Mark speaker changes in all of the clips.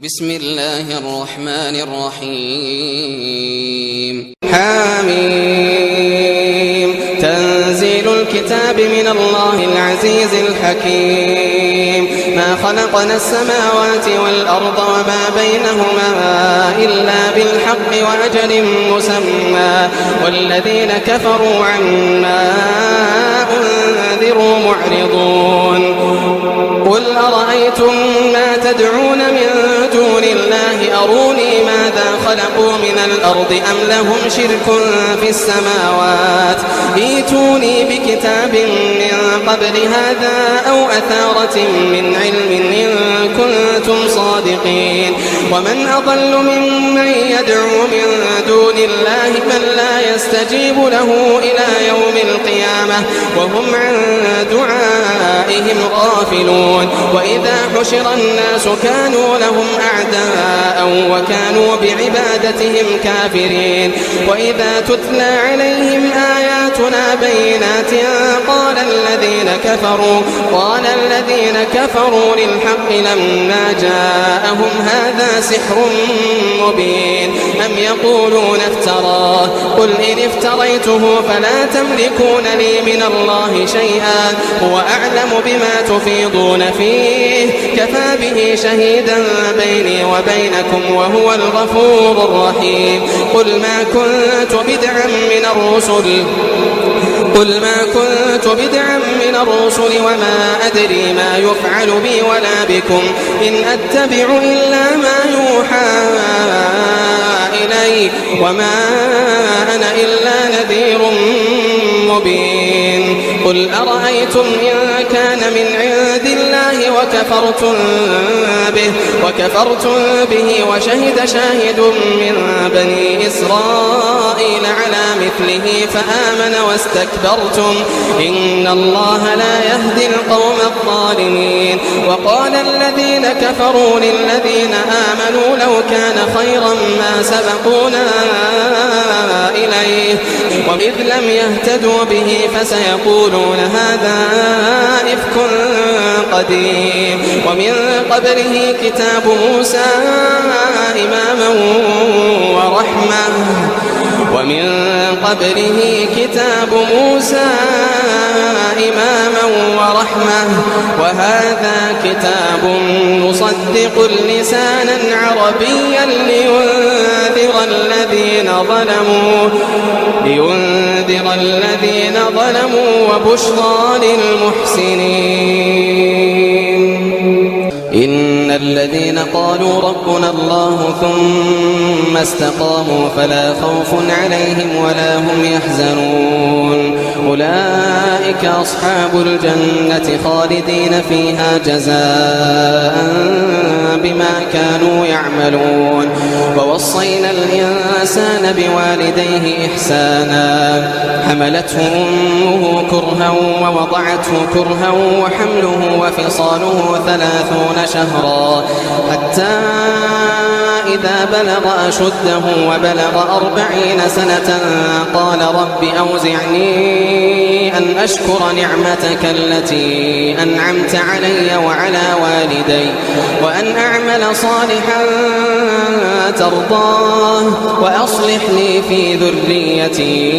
Speaker 1: بسم الله الرحمن الرحيم حميم تنزيل الكتاب من الله العزيز الحكيم ما خلقنا السماوات والأرض وما بينهما إلا بالحق وأجل مسمى والذين كفروا عما أنذروا معرضون قل أرأيتم ما تدعون من دون الله أروني ماذا خلقوا من الأرض أم لهم شرك في السماوات ائتوني بكتاب من قبل هذا أو أثارة من علم إن كنتم صادقين ومن أضل ممن يدعو من دون الله من لا يستجيب له إلى يوم القيامة وهم عن دعائهم غافلون وإذا حشر الناس كانوا لهم أعداء وكانوا بعبادتهم كافرين وإذا تتلى عليهم آياتنا بينات قال الذين كفروا للحق لما جاءهم هذا سحر مبين أم يقولون افتراه قل إن افتريته فلا تملكون لي من الله شيئا هو أعلم بما تفيضون فيه كفى به شهيدا بيني وبينكم وهو الغفور الرحيم قل ما كنت بدعا من الرسل وما أدري ما يفعل بي ولا بكم إن أتبع إلا ما يوحى إلي وما أنا إلا نذير مبين قل أرأيتم إن كان من عند الله وكفرتم به وشهد شاهد من بني إسرائيل على مثله فآمن واستكبرتم إن الله لا يهدي القوم الظالمين وقال الذين كفروا للذين آمنوا لو كان خيرا ما سبقونا إليه وإذ لم يهتدوا به فسيقولون هذا إفك قديم ومن قبله كتاب موسى إماما ورحمة وهذا كتاب مصدق لسانا عربيا لينذر الذين ظلموا وبشرى للمحسنين إن الذين قالوا ربنا الله ثم استقاموا فلا خوف عليهم ولا هم يحزنون أولئك أصحاب الجنة خالدين فيها جزاء بما كانوا يعملون ووصينا الإنسان بوالديه إحسانا حملته أمه كرها ووضعته كرها وحمله وفصاله 30 شهرا حتى إذا بلغ أشده وبلغ 40 سنة قال رب أوزعني أن أشكر نعمتك التي أنعمت علي وعلى والدي وأن أعمل صالحا ترضاه وأصلح لي في ذريتي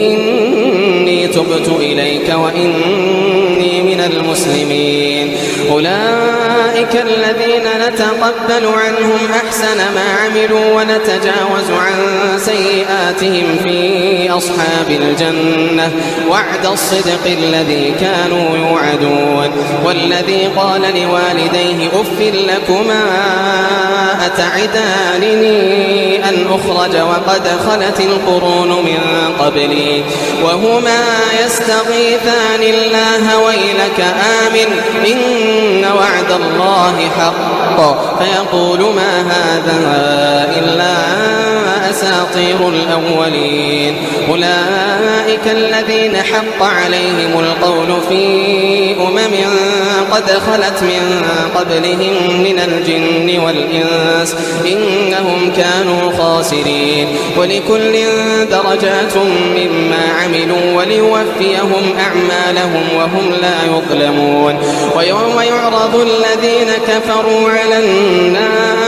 Speaker 1: إني تبت إليك وإني من المسلمين أولئك الذين نتقبل عنهم أحسن ما عملوا ونتجاوز عن سيئاتهم في أصحاب الجنة وعد الصدق الذي كانوا يوعدون والذي قال لوالديه أف لكما أتعدانني أن أخرج وقد خلت القرون من قبلي وهما يستغيثان الله ويلك آمن إن وعد الله حق فيقول ما هذا إلا أساطير الأولين أولئك الذين حق عليهم القول في قد خلت من قبلهم من الجن والإنس إنهم كانوا خاسرين ولكل درجات مما عملوا وليوفيهم أعمالهم وهم لا يظلمون ويوم يعرض الذين كفروا على النار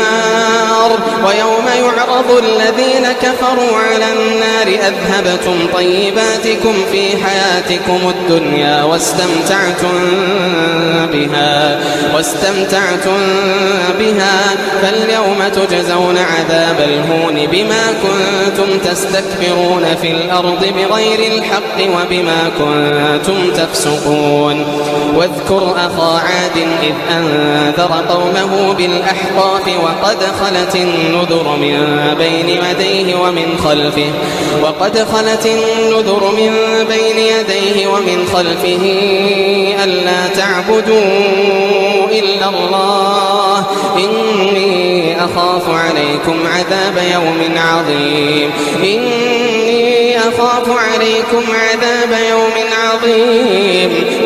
Speaker 1: ويوم يعرض الذين كفروا على النار أذهبتم طيباتكم في حياتكم الدنيا واستمتعتم بها فاليوم تجزون عذاب الهون بما كنتم تستكبرون في الأرض بغير الحق وبما كنتم تفسقون. واذكر أخا عاد إذ أنذر قومه بالأحقاف وقد خلت النذر من بين يديه ومن خلفه ألا تعبدوا إلا الله إني أخاف عليكم عذاب يوم عظيم.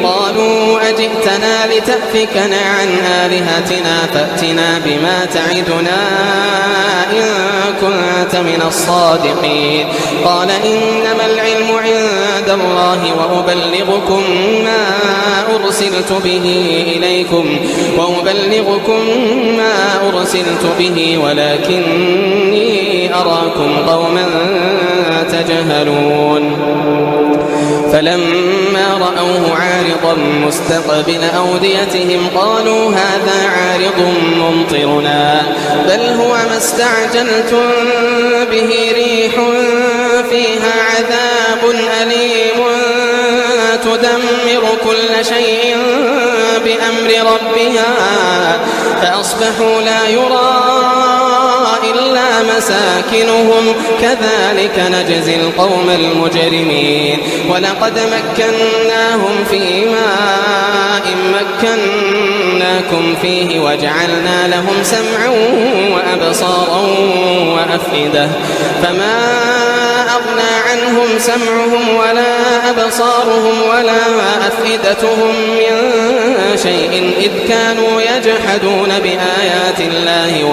Speaker 1: قالوا أجئتنا لتأفكنا عن آلهتنا فأتنا بما تعدنا إن كنت من الصادقين. قال إنما العلم عند الله وأبلغكم ما أرسلت به ولكني أراكم قوما تجهلون. فلما رأوه عارضا مستقبل أوديتهم قالوا هذا عارض ممطرنا بل هو ما استعجلتم به ريح فيها عذاب أليم تدمر كل شيء بأمر ربها فأصبحوا لا يرى إلا مساكنهم كذلك نجزي القوم المجرمين. ولقد مكناهم في ماء مكناكم فيه وجعلنا لهم سمعا وأبصارا وأفئدة فما أغنى عنهم سمعهم ولا أبصارهم ولا أفئدتهم من شيء إذ كانوا يجحدون بآيات الله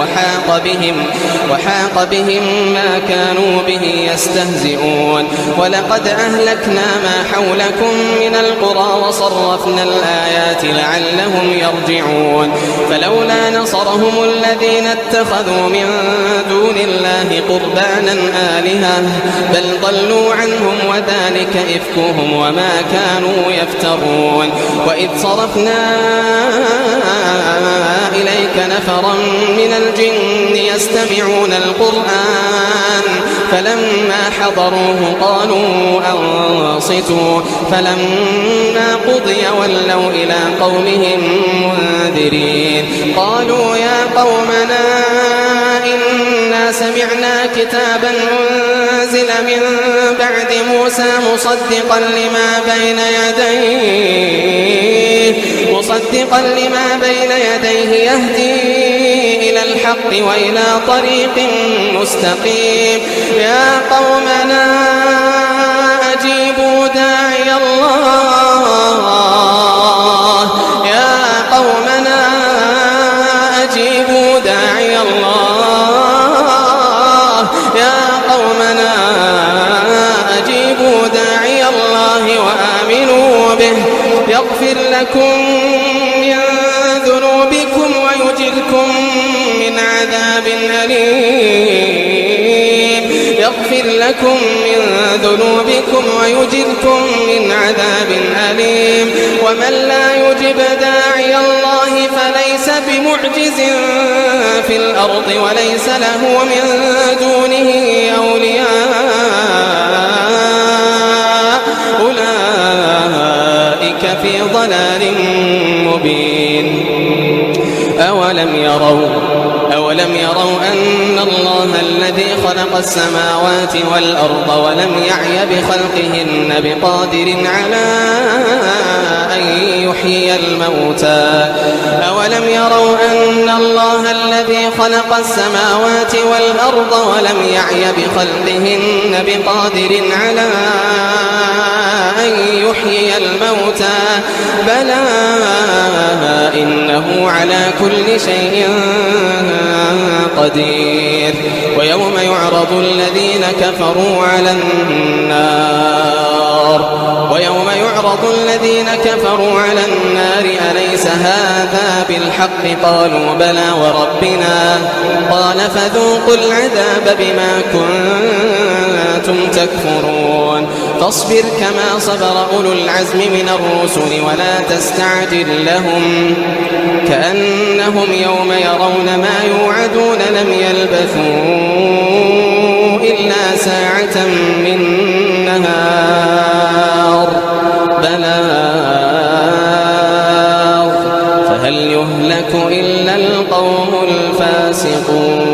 Speaker 1: وحاق بهم ما كانوا به يستهزئون. ولقد أهلكنا ما حولكم من القرى وصرفنا الآيات لعلهم يرجعون. فلولا نصرهم الذين اتخذوا من دون الله قربانا آلهة بل ضلوا عنهم وذلك إفكهم وما كانوا يفترون. وإذ صرفنا إليك نفرا من الجن يستمعون القرآن فلما حضروه قالوا أنصتوا فلما قضي ولوا إلى قومهم منذرين. قالوا يا قومنا إنا سمعنا كتابا أنزل من بعد موسى مصدقا لما بين يديه يهدي إلى الحق وإلى طريق مستقيم. يا قومنا أجيبوا داعي الله وآمنوا به يغفر لكم من ذنوبكم ويجركم من عذاب أليم. ومن لا يجب داعي الله فليس بمعجز في الأرض وليس له من دونه أولياء أولئك في ضلال مبين. أولم يروا أن الله الذي خلق السماوات والأرض ولم يعي بخلقهن بقادر على أن يحيي الموتى أولم يروا أن الله الذي خلق السماوات والأرض ولم يعي بخلقهن بقادر على أن يحيي الموتى بلى إنه على كل شيء قدير. ويوم يعرض الذين كفروا على النار ويوم يعرض الذين كفروا على النار أليس هذا بالحق قالوا بلى وربنا قال فذوقوا العذاب بما كنتم تكفرون فاصبر كما صبر أولو العزم من الرسل ولا تستعجل لهم كأنهم يوم يرون ما يوعدون لم يلبثوا إلا ساعة من نهار بلاغ فهل يهلك إلا القوم الفاسقون